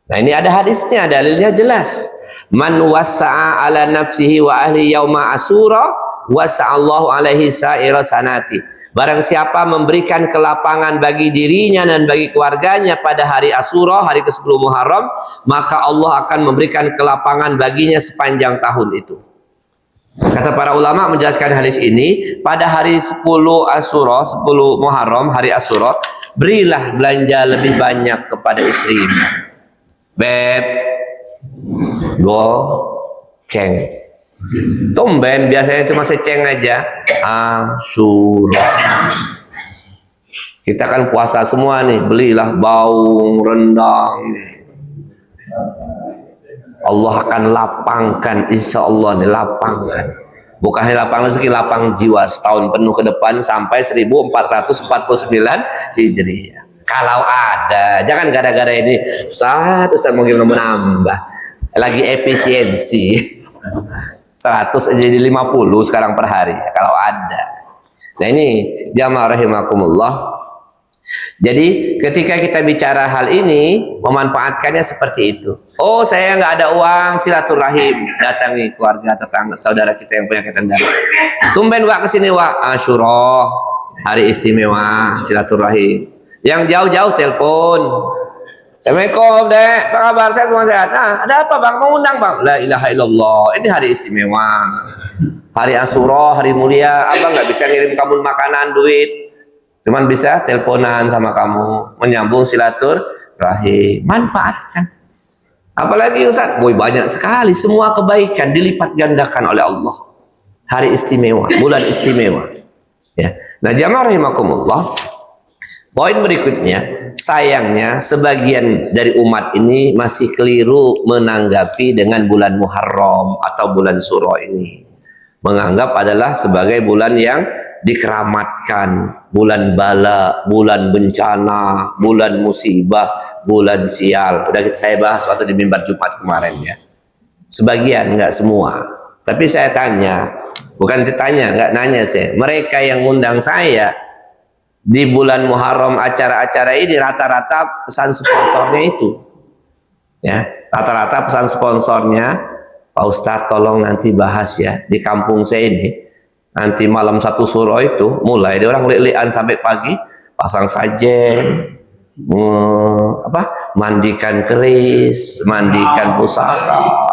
Nah, ini ada hadisnya, dalilnya jelas. Man wasa'a ala nafsihi wa ahli yauma asura wasa'allahu alaihi sa'ira sanati. Barang siapa memberikan kelapangan bagi dirinya dan bagi keluarganya pada hari Asyura, hari ke-10 Muharram, maka Allah akan memberikan kelapangan baginya sepanjang tahun itu. Kata para ulama menjelaskan hadis ini, pada hari 10 Asyura, 10 Muharram, hari Asyura, berilah belanja lebih banyak kepada istrimu. Beb, goceng. Tumben biasanya cuma seceng aja. Asyura. Kita kan puasa semua nih, belilah baung, rendang. Allah akan lapangkan, insya Allah nih, lapangkan. Bukan hanya lapang rezeki, lapang jiwa setahun penuh ke depan sampai 1449 Hijriah. Kalau ada, jangan gara-gara ini Ustaz mau gimana menambah, lagi efisiensi 100 jadi 50 sekarang per hari kalau ada. Nah, ini jamaah rahimakumullah. Jadi ketika kita bicara hal ini, memanfaatkannya seperti itu. Oh, saya nggak ada uang, silaturahim, datangi keluarga, tetangga, saudara kita yang punya kaitan darah. Tumben Wak kesini Wak, Asyura, hari istimewa, silaturahim. Yang jauh-jauh telepon. Assalamualaikum dek, apa kabar? Saya semua sehat. Nah, ada apa bang? Mau undang bang? La ilaha illallah, ini hari istimewa, hari Asyura, hari mulia. Abang nggak bisa ngirim kamu makanan, duit. Cuman bisa teleponan sama kamu, menyambung silaturahim. Manfaatkan. Apalagi Ustaz, boy, banyak sekali, semua kebaikan dilipat gandakan oleh Allah. Hari istimewa, bulan istimewa. Ya. Nah, jamaah rahimakumullah. Poin berikutnya, sayangnya sebagian dari umat ini masih keliru menanggapi dengan bulan Muharram atau bulan Syuro ini. Menganggap adalah sebagai bulan yang dikeramatkan, bulan bala, bulan bencana, bulan musibah, bulan sial. Udah saya bahas waktu di mimbar Jumat kemarin ya. Sebagian, nggak semua. Tapi saya tanya, bukan ditanya, nggak nanya saya. Mereka yang ngundang saya di bulan Muharram acara-acara ini rata-rata pesan sponsornya itu. Ya, rata-rata pesan sponsornya, Pak Ustadz tolong nanti bahas ya di kampung saya ini. Nanti malam satu Syuro itu mulai dia orang lelean sampai pagi, pasang sajen, mandikan keris, mandikan pusaka.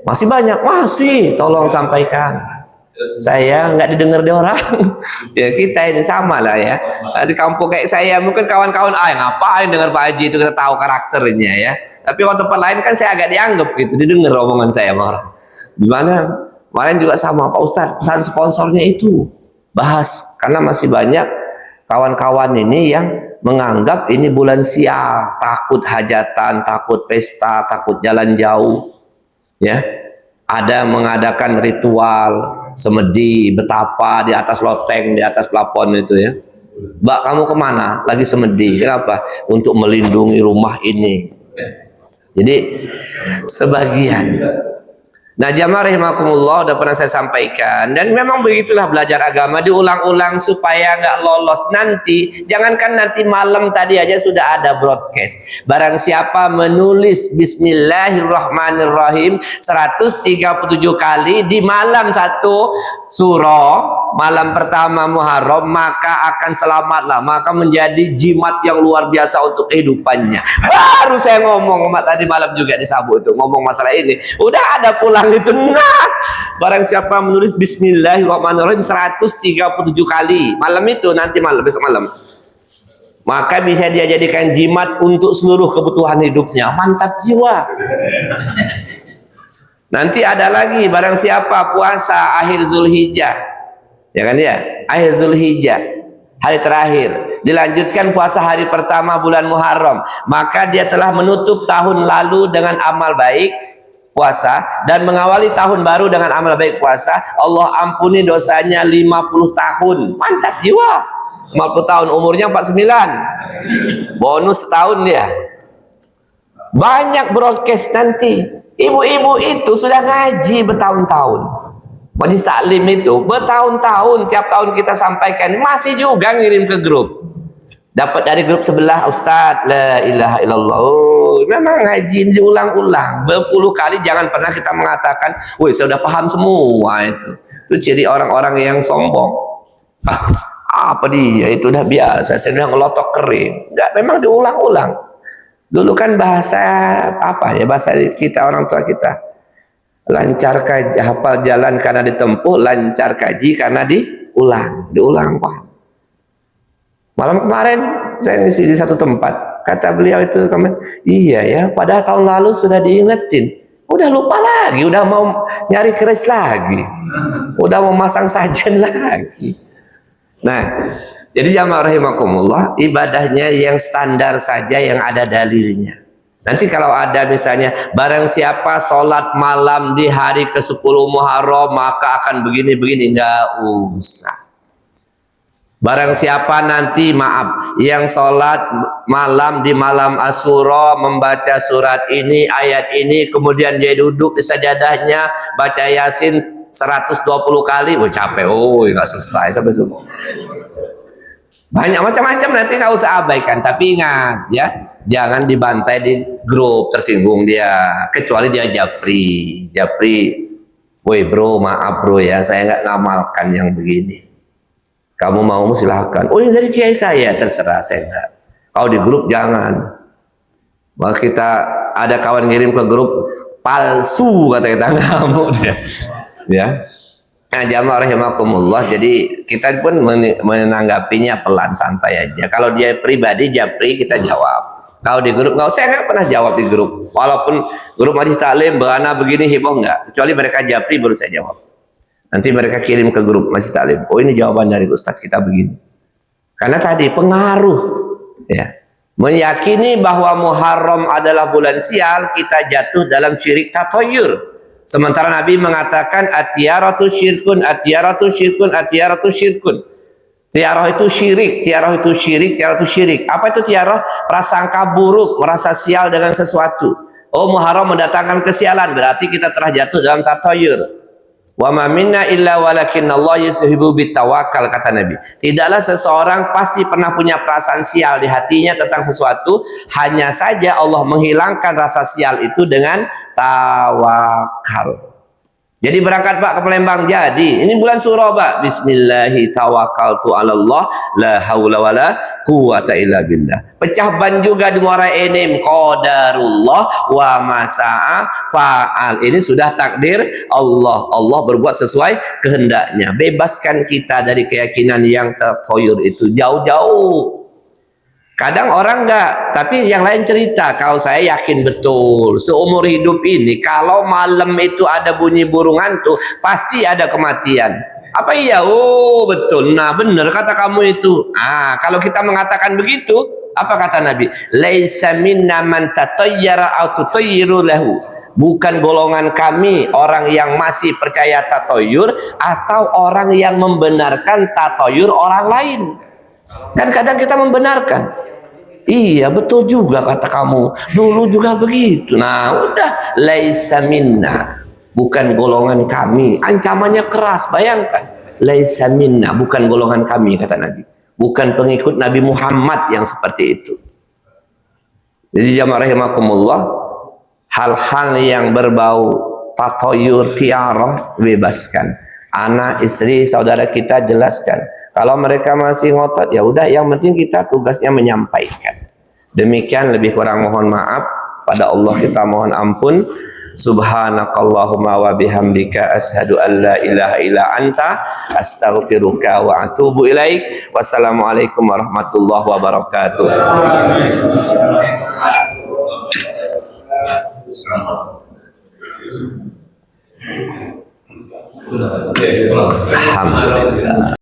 Masih banyak, masih. Tolong sampaikan. Saya nggak didengar di orang. Ya kita ini sama lah ya. Di kampung kayak saya mungkin kawan-kawan, ngapain dengar Pak Haji itu, kita tahu karakternya ya. Tapi waktu tempat lain kan saya agak dianggap gitu, didengar omongan saya sama orang. Gimana? Kemarin juga sama Pak Ustadz, pesan sponsornya itu bahas, karena masih banyak kawan-kawan ini yang menganggap ini bulan sial, takut hajatan, takut pesta, takut jalan jauh, ya. Ada mengadakan ritual semedi, betapa di atas loteng, di atas plafon itu ya. Mbak, kamu kemana? Lagi semedi. Kenapa? Untuk melindungi rumah ini. Jadi sebagian. Nah, jamaah rahimakumullah, udah pernah saya sampaikan, dan memang begitulah belajar agama, diulang-ulang supaya nggak lolos nanti. Jangankan nanti malam, tadi aja sudah ada broadcast. Barang siapa menulis Bismillahirrahmanirrahim 137 kali di malam satu surah, malam pertama Muharram, maka akan selamatlah, maka menjadi jimat yang luar biasa untuk kehidupannya. Baru saya ngomong tadi malam juga di Sabu itu, ngomong masalah ini, udah ada pulang itu. Nah, barang siapa menulis Bismillahirrahmanirrahim 137 kali malam itu, nanti malam, besok malam, maka bisa dia jadikan jimat untuk seluruh kebutuhan hidupnya. Mantap jiwa. Nanti ada lagi, barang siapa puasa akhir Zulhijjah, ya kan ya, akhir Zulhijjah, hari terakhir, dilanjutkan puasa hari pertama bulan Muharram, maka dia telah menutup tahun lalu dengan amal baik puasa, dan mengawali tahun baru dengan amal baik puasa. Allah ampuni dosanya 50 tahun. Mantap jiwa. 50 tahun, umurnya 49, bonus setahun dia. Banyak broadcast nanti. Ibu-ibu itu sudah ngaji bertahun-tahun, majlis taklim itu bertahun-tahun, tiap tahun kita sampaikan, masih juga ngirim ke grup. Dapat dari grup sebelah, Ustadz, la ilaha illallah. Oh, memang ngaji diulang-ulang berpuluh kali. Jangan pernah kita mengatakan, woi saya sudah paham semua itu. Itu ciri orang-orang yang sombong. Apa dia, itu udah biasa, saya udah ngelotok kering. Enggak, memang diulang-ulang. Dulu kan bahasa apa ya, bahasa kita, orang tua kita, lancar kaji, hafal jalan karena ditempuh, lancar kaji karena diulang Pak. Malam kemarin saya ngisi di satu tempat, kata beliau itu kemarin, iya ya, padahal tahun lalu sudah diingetin, udah lupa lagi, udah mau nyari keris lagi, udah mau masang sajen lagi. Nah, jadi jamaah rahimakumullah, ibadahnya yang standar saja, yang ada dalilnya. Nanti kalau ada misalnya, barang siapa sholat malam di hari ke-10 Muharram maka akan begini-begini, enggak usah. Barang siapa nanti, maaf, yang sholat malam di malam Asyura membaca surat ini, ayat ini, kemudian dia duduk di sajadahnya baca Yasin 120 kali, capek, nggak selesai sampai subuh. Banyak macam-macam, nanti nggak usah abaikan, tapi ingat ya, jangan dibantai di grup, tersinggung dia, kecuali dia japri, woi bro, maaf bro ya, saya nggak ngamalkan yang begini. Kamu mau silahkan. Oh ini dari kiai saya, terserah, saya enggak. Kalau di grup jangan. Maka kita ada kawan ngirim ke grup palsu, kata kita, ngamuk dia. Ya. Nah, jamaah rahimakumullah, jadi kita pun menanggapinya pelan, santai aja. Kalau dia pribadi japri, kita jawab. Kalau di grup nggak, saya nggak pernah jawab di grup. Walaupun grup majlis taklim, berana begini, heboh nggak. Kecuali mereka japri baru saya jawab. Nanti mereka kirim ke grup majlis taklim. Oh ini jawaban dari Ustadz kita begini. Karena tadi pengaruh, ya, meyakini bahwa Muharram adalah bulan sial, kita jatuh dalam syirik tatoyur. Sementara Nabi mengatakan atiyaratu syirkun, atiyaratu syirkun, atiyaratu syirkun. Tiarah itu syirik, tiarah itu syirik, tiarah itu syirik. Apa itu tiarah? Prasangka buruk, merasa sial dengan sesuatu. Oh Muharram mendatangkan kesialan, berarti kita telah jatuh dalam tatoyur. Wa ma minna illa walakinnallaha yuhibbu bitawakal, kata Nabi. Tidaklah seseorang pasti pernah punya perasaan sial di hatinya tentang sesuatu, hanya saja Allah menghilangkan rasa sial itu dengan tawakal. Jadi berangkat Pak ke Palembang, jadi ini bulan Syuro Pak, bismillahi tawakkaltu 'alallah la haula wala quwata illa billah. Pecah ban juga di Muara Enim, qadarullah wa masa'a fa'al. Ini sudah takdir Allah, Allah berbuat sesuai kehendaknya. Bebaskan kita dari keyakinan yang tertoyur itu, jauh-jauh. Kadang orang enggak, tapi yang lain cerita. Kalau saya yakin betul, seumur hidup ini, kalau malam itu ada bunyi burung hantu, pasti ada kematian. Apa iya? Oh betul, nah benar kata kamu itu. Kalau kita mengatakan begitu, apa kata Nabi? Laisa minna man tatayyara aw tutayyiru lahu. Bukan golongan kami orang yang masih percaya tatoyur atau orang yang membenarkan tatoyur orang lain. Kan kadang kita membenarkan. Iya betul juga kata kamu, dulu juga begitu. Nah udah, laisa minna. bukan golongan kami. Ancamannya keras, bayangkan. Laisa minna, bukan golongan kami, kata Nabi. Bukan pengikut Nabi Muhammad yang seperti itu. Jadi jamaah rahimakumullah, hal-hal yang berbau tatoyur, tiarah, bebaskan. Anak, istri, saudara kita jelaskan. Kalau mereka masih ngotot, ya udah, yang penting kita tugasnya menyampaikan. Demikian, lebih kurang mohon maaf. Pada Allah kita mohon ampun. Subhanakallahumma wa bihamdika asyhadu an la ilaha illa anta astaghfiruka wa atubu ilaik. Wassalamualaikum warahmatullahi wabarakatuh. Alhamdulillah.